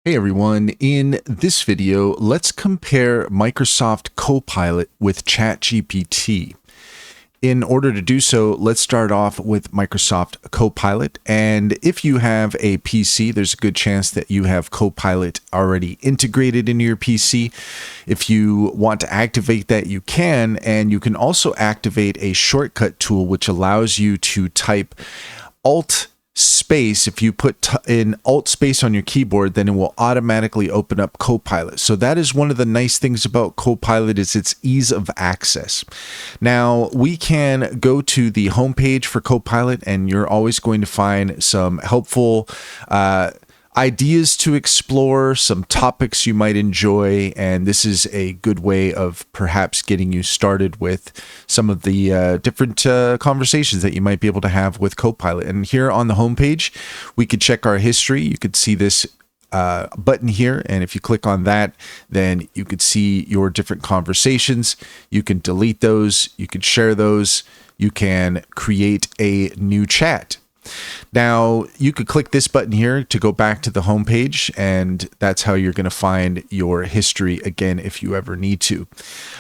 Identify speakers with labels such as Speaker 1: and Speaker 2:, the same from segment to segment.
Speaker 1: Hey everyone, in this video, let's compare Microsoft Copilot with ChatGPT. In order to do so, let's start off with Microsoft Copilot. And if you have a PC, there's a good chance that you have Copilot already integrated into your PC. If you want to activate that, you can. And you can also activate a shortcut tool, which allows you to type Alt space. If you put in Alt space on your keyboard, then it will automatically open up Copilot. So that is one of the nice things about Copilot is its ease of access. Now we can go to the homepage for Copilot, and you're always going to find some helpful ideas to explore, some topics you might enjoy, and this is a good way of perhaps getting you started with some of the different conversations that you might be able to have with Copilot. And here on the homepage, we could check our history. You could see this button here, and if you click on that, then you could see your different conversations. You can delete those, you can share those, you can create a new chat. Now, you could click this button here to go back to the home page, and that's how you're going to find your history again if you ever need to.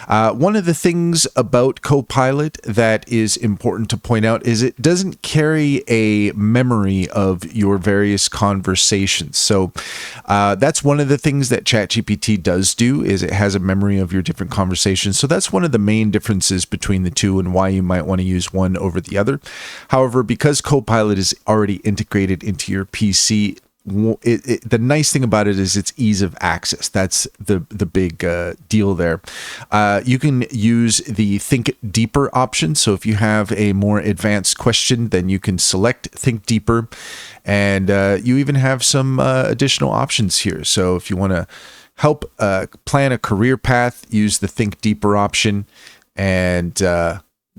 Speaker 1: One of the things about Copilot that is important to point out is it doesn't carry a memory of your various conversations. So that's one of the things that ChatGPT does do, is it has a memory of your different conversations. So that's one of the main differences between the two and why you might want to use one over the other. However, because Copilot is already integrated into your PC, the nice thing about it is its ease of access. That's the big deal there. You can use the Think Deeper option. So if you have a more advanced question, then you can select Think Deeper, and you even have some additional options here. So if you want to help plan a career path, use the Think Deeper option, and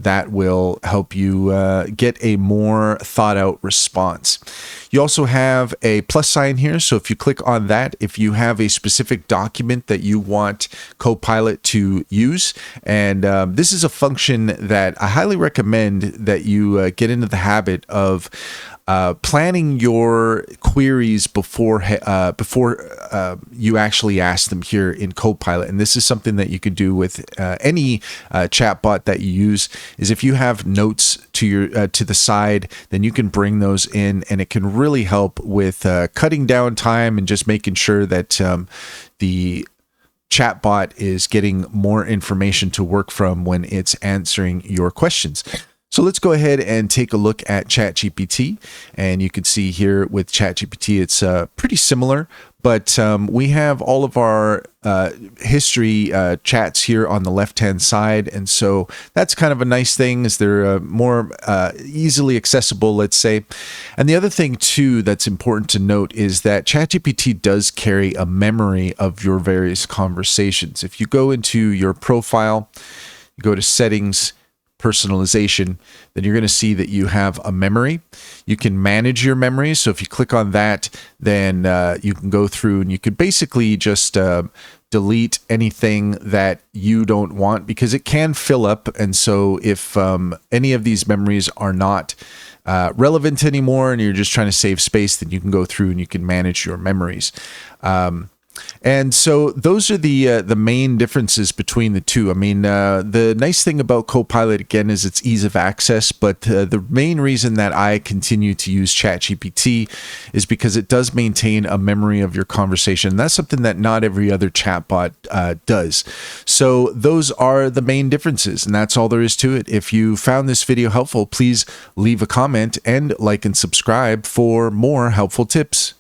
Speaker 1: that will help you get a more thought out response. You also have a plus sign here. So if you click on that, if you have a specific document that you want Copilot to use, and this is a function that I highly recommend that you get into the habit of planning your queries before you actually ask them here in Copilot. And this is something that you could do with any chatbot that you use, is if you have notes to your to the side, then you can bring those in, and it can really help with cutting down time and just making sure that the chatbot is getting more information to work from when it's answering your questions. So let's go ahead and take a look at ChatGPT, and you can see here with ChatGPT, it's pretty similar, but we have all of our history chats here on the left-hand side, and so that's kind of a nice thing, is they're more easily accessible, let's say. And the other thing too that's important to note is that ChatGPT does carry a memory of your various conversations. If you go into your profile, you go to settings, personalization, then you're going to see that you have a memory. You can manage your memory. So if you click on that, then you can go through and you could basically just delete anything that you don't want, because it can fill up. And so if any of these memories are not relevant anymore and you're just trying to save space, then you can go through and you can manage your memories. And so those are the main differences between the two. I mean, the nice thing about Copilot, again, is its ease of access, but the main reason that I continue to use ChatGPT is because it does maintain a memory of your conversation. That's something that not every other chatbot does. So those are the main differences, and that's all there is to it. If you found this video helpful, please leave a comment and like and subscribe for more helpful tips.